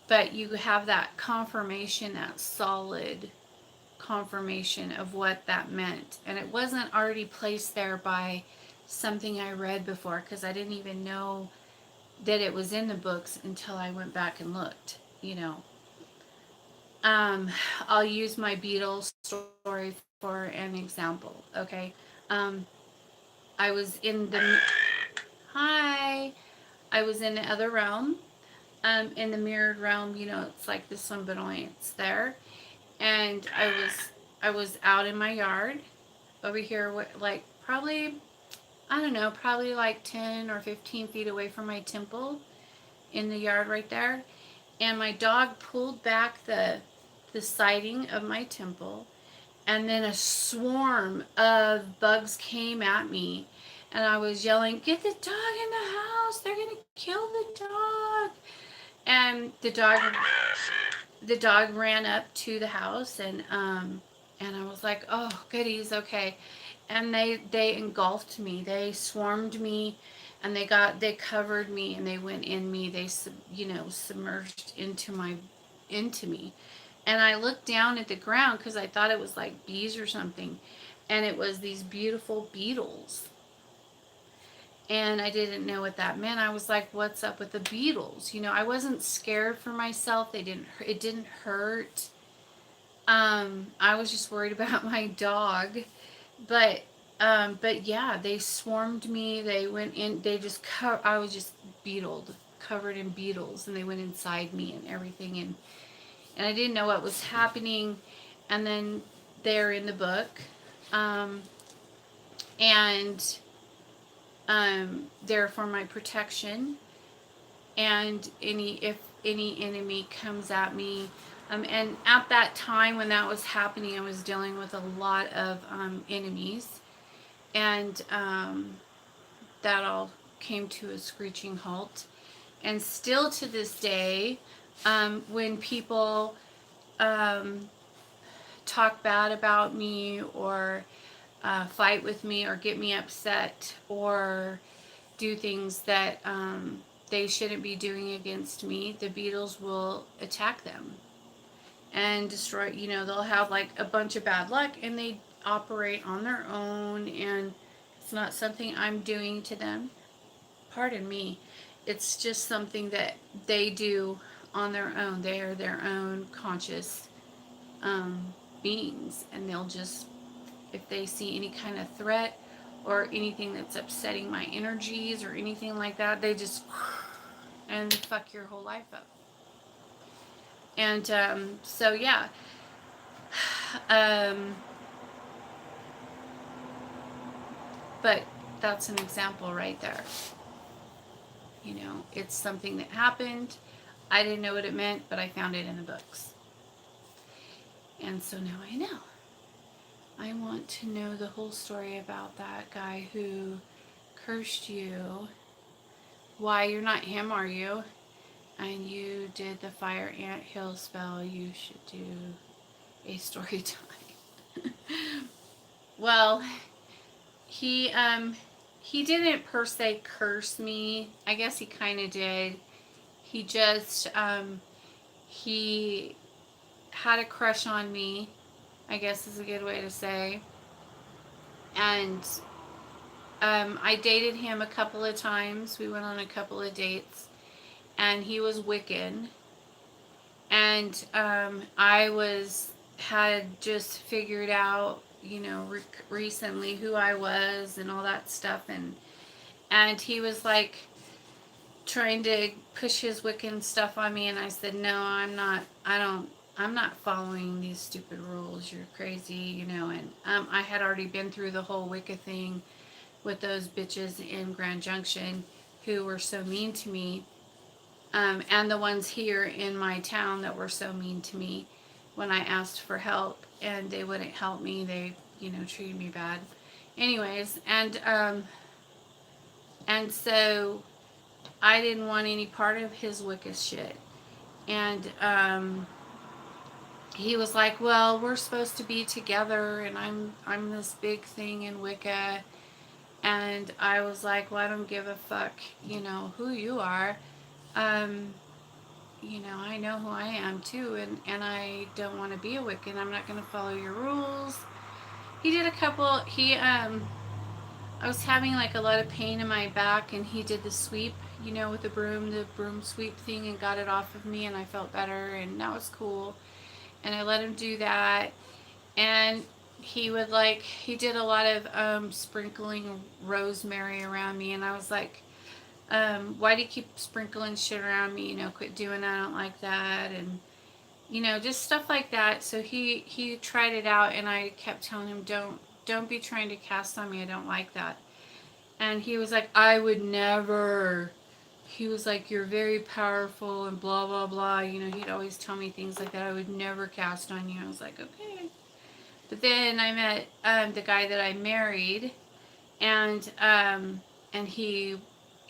but you have that confirmation, that solid confirmation of what that meant. And it wasn't already placed there by something I read before, because I didn't even know that it was in the books until I went back and looked. Um, I'll use my Beatles story for an example, okay? Um, I was in the hi. I was in the other realm, in the mirrored realm. It's like this one, but only it's there. and I was out in my yard over here, like probably, I don't know, probably like 10 or 15 feet away from my temple, in the yard right there. And my dog pulled back the siding of my temple, and then a swarm of bugs came at me, and I was yelling, "Get the dog in the house! They're gonna kill the dog!" And the dog ran up to the house, and I was like, "Oh, goodies, okay." And they engulfed me. They swarmed me, and they covered me, and they went in me. They submerged into me. And I looked down at the ground because I thought it was like bees or something, and it was these beautiful beetles. And I didn't know what that meant. I was like, "What's up with the beetles?" I wasn't scared for myself. It didn't hurt. I was just worried about my dog. But but yeah, they swarmed me. They went in. I was just covered in beetles, and they went inside me and everything, and I didn't know what was happening. And then they're in the book, um, and they're for my protection. And if any enemy comes at me, and at that time when that was happening, I was dealing with a lot of enemies, and that all came to a screeching halt. And still to this day, when people um, talk bad about me, or fight with me, or get me upset, or do things that they shouldn't be doing against me, the beetles will attack them and destroy. They'll have like a bunch of bad luck, and they operate on their own, and it's not something I'm doing to them. Pardon me. It's just something that they do on their own. They are their own conscious beings, and they'll just, if they see any kind of threat or anything that's upsetting my energies or anything like that, they just and fuck your whole life up. And so yeah, um, but that's an example right there. It's something that happened. I didn't know what it meant, but I found it in the books. And so now I know. I want to know the whole story about that guy who cursed you. Why, you're not him, are you? And you did the fire ant hill spell. You should do a story time. Well, he didn't per se curse me. I guess he kind of did. He just he had a crush on me, I guess is a good way to say. And I dated him a couple of times. We went on a couple of dates, and he was Wiccan. And had just figured out, recently who I was and all that stuff, and he was like trying to push his Wiccan stuff on me, and I said, "No, I'm not. I'm not following these stupid rules. You're crazy, And I had already been through the whole Wicca thing with those bitches in Grand Junction who were so mean to me, and the ones here in my town that were so mean to me when I asked for help, and they wouldn't help me. They, treated me bad. Anyways, and so I didn't want any part of his Wicca shit. And he was like, "Well, we're supposed to be together, and I'm this big thing in Wicca." And I was like, "Well, I don't give a fuck, who you are. Um, I know who I am too, and I don't want to be a Wiccan. I'm not going to follow your rules." He did a couple. I was having like a lot of pain in my back, and he did the sweep, with the broom sweep thing, and got it off of me, and I felt better, and that was cool. And I let him do that, and he did a lot of sprinkling rosemary around me, and I was like, "Why do you keep sprinkling shit around me? Quit doing that. I don't like that." you know, just stuff like that. So he tried it out, and I kept telling him, don't be trying to cast on me. I don't like that. And he was like, I would never. He was like, you're very powerful and blah blah blah. You know, he'd always tell me things like that. I would never cast on you. I was like, okay. But then I met the guy that I married, and he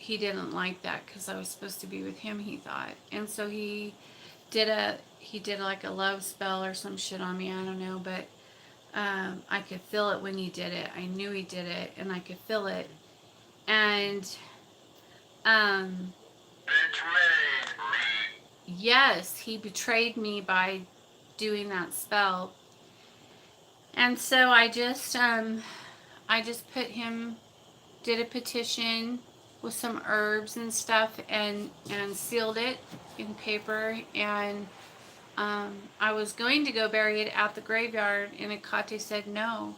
didn't like that because I was supposed to be with him. He thought, and so he did like a love spell or some shit on me. I don't know, but I could feel it when he did it. I knew he did it, and I could feel it. And um, yes, he betrayed me by doing that spell. And so I just put him, did a petition with some herbs and stuff, and sealed it in paper. And I was going to go bury it at the graveyard, and Akate said no.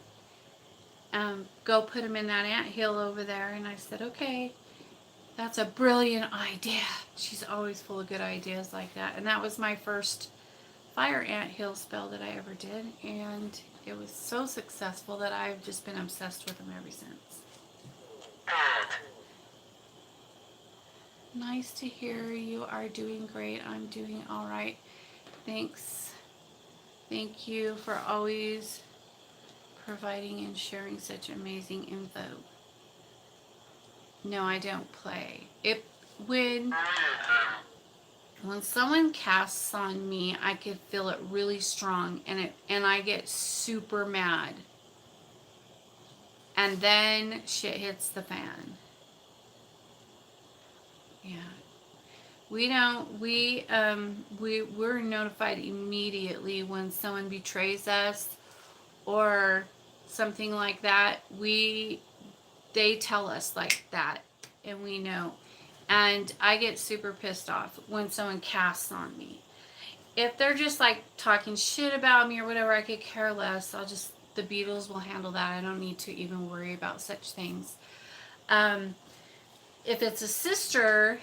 Go put him in that anthill over there. And I said, okay, that's a brilliant idea. She's always full of good ideas like that. And that was my first fire anthill spell that I ever did. And it was so successful that I've just been obsessed with them ever since. Nice to hear you are doing great. I'm doing all right. Thanks. Thank you for always providing and sharing such amazing info. No, I don't play. It when someone casts on me, I can feel it really strong, and I get super mad. And then shit hits the fan. Yeah. We're notified immediately when someone betrays us or something like that. They tell us like that, and we know. And I get super pissed off when someone casts on me. If they're just like talking shit about me or whatever, I could care less. The Beatles will handle that. I don't need to even worry about such things. If it's a sister,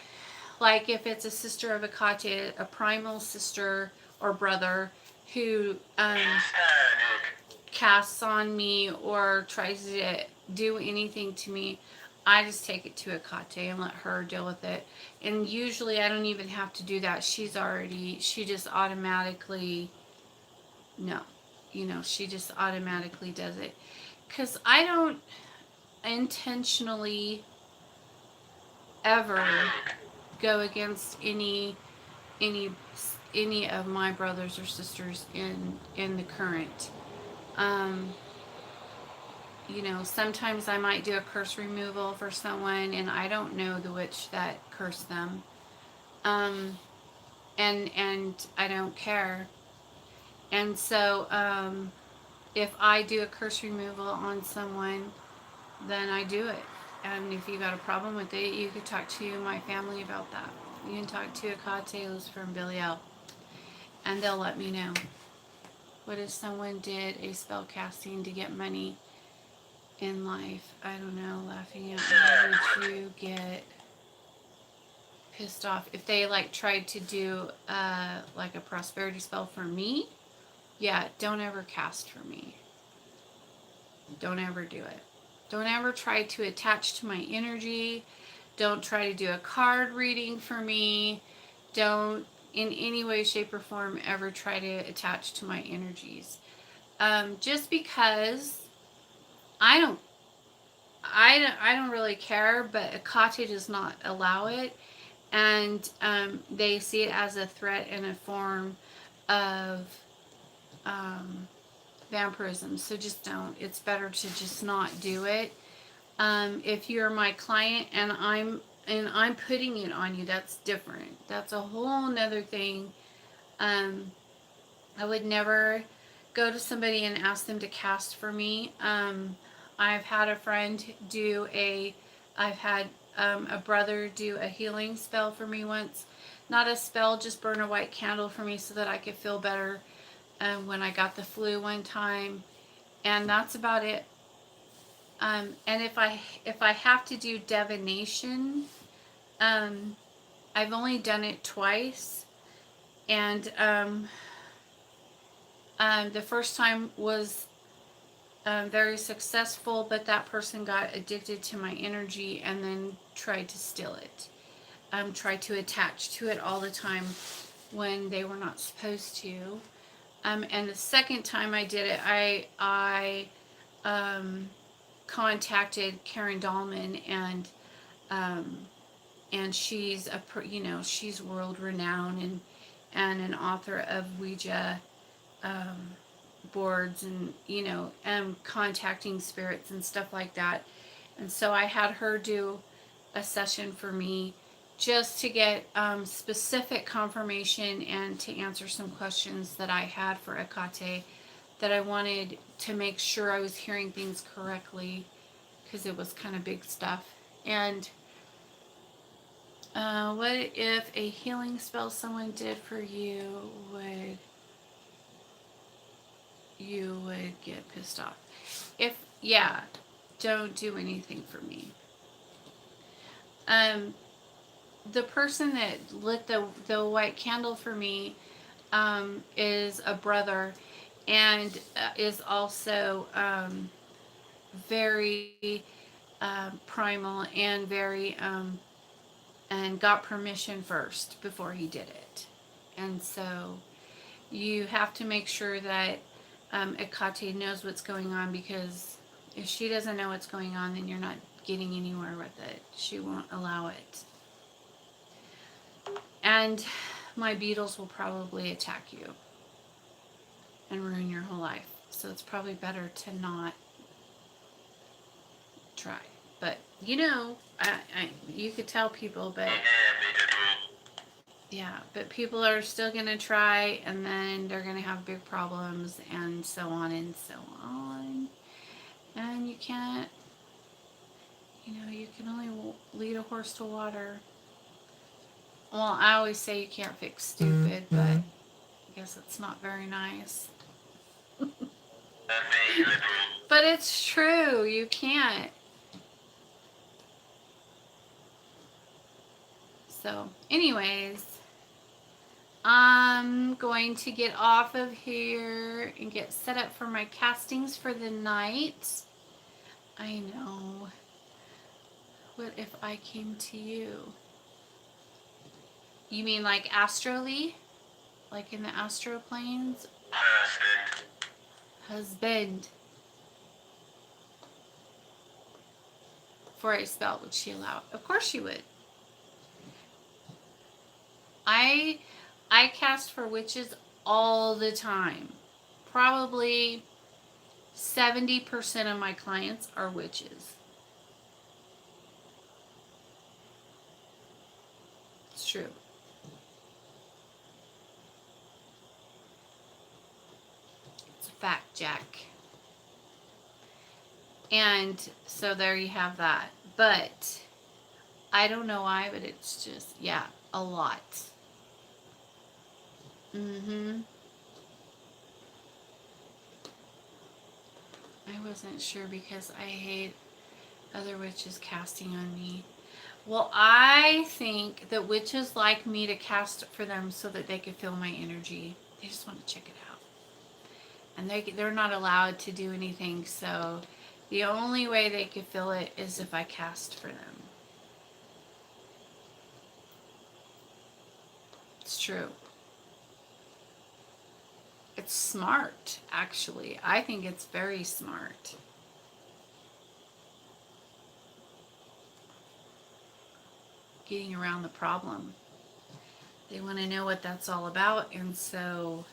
like if it's a sister of Akate, a primal sister or brother who casts on me or tries to do anything to me, I just take it to Akate and let her deal with it. And usually I don't even have to do that. She just automatically, no. You know, she just automatically does it. Because I don't intentionally ever go against any any of my brothers or sisters in the current. Um, you know, sometimes I might do a curse removal for someone, and I don't know the witch that cursed them. Um, and I don't care. And so, if I do a curse removal on someone, then I do it. And if you got a problem with it, you could talk to my family about that. You can talk to Akate, Lucifer, and Billy L, and they'll let me know. What if someone did a spell casting to get money in life? I don't know, laughing at me. Would you get pissed off if they like tried to do like a prosperity spell for me? Yeah, don't ever cast for me. Don't ever do it. Don't ever try to attach to my energy. Don't try to do a card reading for me. Don't in any way, shape, or form ever try to attach to my energies. Just because I don't I don't really care, but Akate does not allow it, and they see it as a threat and a form of vampirism. So just don't. It's better to just not do it. If you're my client and I'm putting it on you, that's different. That's a whole nother thing. I would never go to somebody and ask them to cast for me. I've had a friend I've had a brother do a healing spell for me once. Not a spell, just burn a white candle for me so that I could feel better when I got the flu one time. And that's about it. And if I have to do divination, I've only done it twice, and The first time was very successful, but that person got addicted to my energy and then tried to steal it. Tried to attach to it all the time when they were not supposed to. And the second time I did it, I contacted Karen Dahlman, and she's she's world renowned and an author of Ouija boards, and contacting spirits and stuff like that. And so I had her do a session for me just to get specific confirmation and to answer some questions that I had for Ekate, that I wanted to make sure I was hearing things correctly, because it was kind of big stuff. And what if a healing spell someone did for you would get pissed off? Yeah, don't do anything for me. The person that lit the white candle for me is a brother, and is also very primal and very and got permission first before he did it. And so you have to make sure that Ekate knows what's going on, because if she doesn't know what's going on, then you're not getting anywhere with it. She won't allow it. And my beetles will probably attack you and ruin your whole life. So it's probably better to not try. But you could tell people, but yeah, but people are still gonna try, and then they're gonna have big problems, and so on and so on. And you can't, you can only lead a horse to water. Well, I always say you can't fix stupid, but I guess it's not very nice. But it's true, you can't. So, anyways, I'm going to get off of here and get set up for my castings for the night. I know. What if I came to you? You mean like astrally? Like in the astral planes? Husband. For a spell, would she allow it? Of course she would. I cast for witches all the time. Probably 70% of my clients are witches. It's true. It's a fact, Jack. And so there you have that. But I don't know why, but it's just, yeah, a lot. I wasn't sure because I hate other witches casting on me. Well, I think that witches like me to cast for them so that they can feel my energy. They just want to check it out. And they're not allowed to do anything, so the only way they could feel it is if I cast for them. It's true. It's smart, actually. I think it's very smart. Getting around the problem. They want to know what that's all about, and so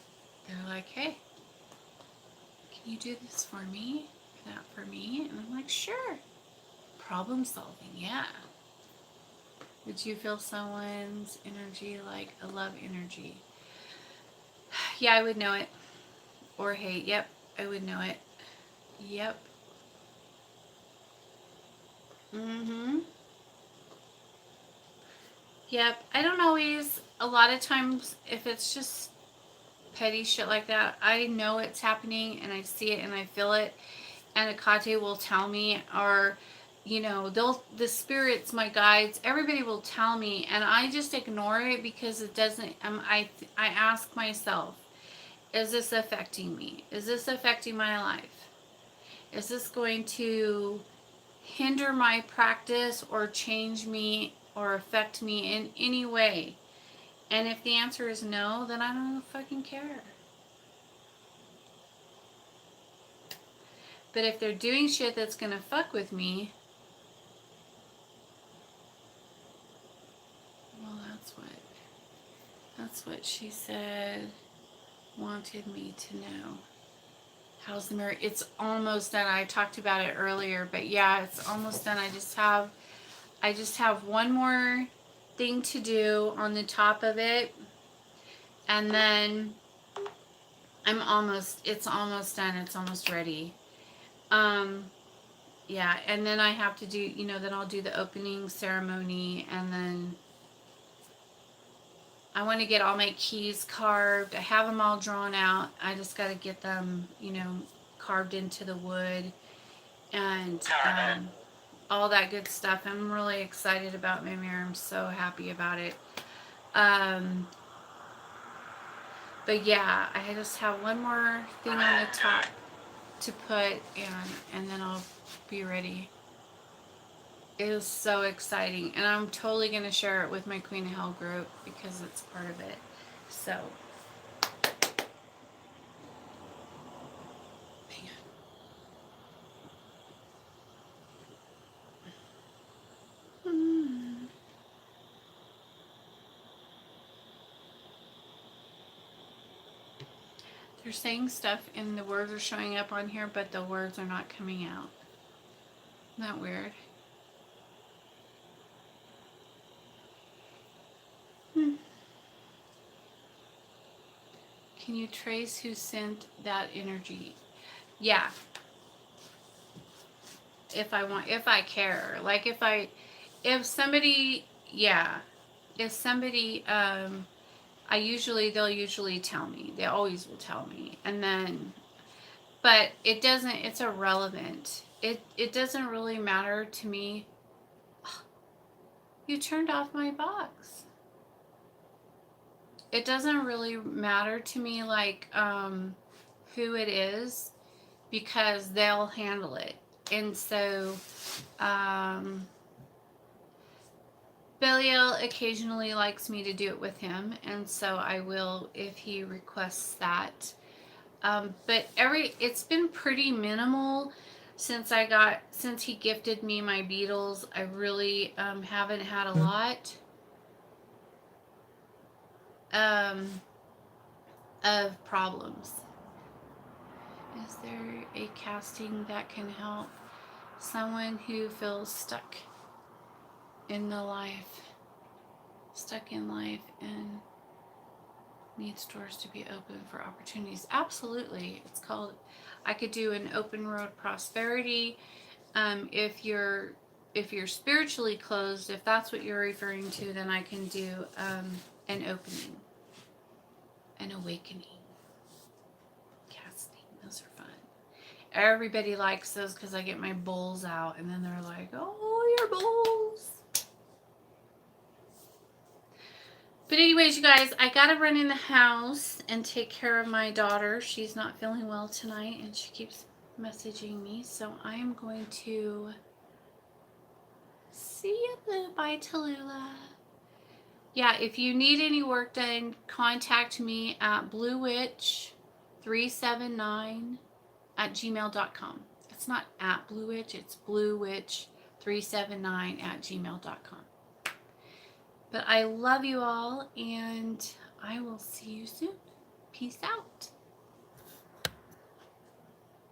they're like, hey, can you do this for me? That for me? And I'm like, sure. Problem solving, yeah. Would you feel someone's energy like a love energy? Yeah, I would know it. Or hate. Yep, I would know it. Yep. Yep. I don't always, a lot of times, if it's just petty shit like that, I know it's happening and I see it and I feel it. And Ekate will tell me, or the spirits, my guides, everybody will tell me, and I just ignore it because it doesn't. I ask myself, Is this affecting me? Is this affecting my life? Is this going to hinder my practice or change me or affect me in any way? And if the answer is no, then I don't fucking care. But if they're doing shit that's gonna fuck with me, well, that's what she said, wanted me to know. How's the mirror? It's almost done. I talked about it earlier, but yeah, it's almost done. I just have one more thing to do on the top of it, and then it's almost done. It's almost ready. Yeah, and then I have to do, then I'll do the opening ceremony, and then I want to get all my keys carved. I have them all drawn out. I just got to get them, carved into the wood, and all that good stuff. I'm really excited about my mirror. I'm so happy about it. But yeah, I just have one more thing on the top to put, and then I'll be ready. It is so exciting, and I'm totally going to share it with my Queen of Hell group because it's part of it. So, hang on. They're saying stuff and the words are showing up on here, but the words are not coming out. Isn't that weird? Can you trace who sent that energy? Yeah. If I care. Like if somebody, yeah. If somebody, they'll usually tell me. They always will tell me. And then, but it's irrelevant. It doesn't really matter to me. You turned off my box. It doesn't really matter to me, like, who it is, because they'll handle it. And so, Belial occasionally likes me to do it with him, and so I will if he requests that. But it's been pretty minimal since he gifted me my beetles. I really haven't had a lot of problems. Is there a casting that can help someone who feels stuck in life and needs doors to be open for opportunities? Absolutely. It's called, I could do an open road prosperity. If you're spiritually closed, if that's what you're referring to, then I can do an opening, an awakening, casting. Those are fun. Everybody likes those because I get my bowls out, and then they're like, "Oh, your bowls." But anyways, you guys, I gotta run in the house and take care of my daughter. She's not feeling well tonight, and she keeps messaging me, so I am going to see you. Bye, Tallulah. Yeah, if you need any work done, contact me at bluewitch379@gmail.com. It's not at bluewitch, it's bluewitch379@gmail.com. But I love you all, and I will see you soon. Peace out.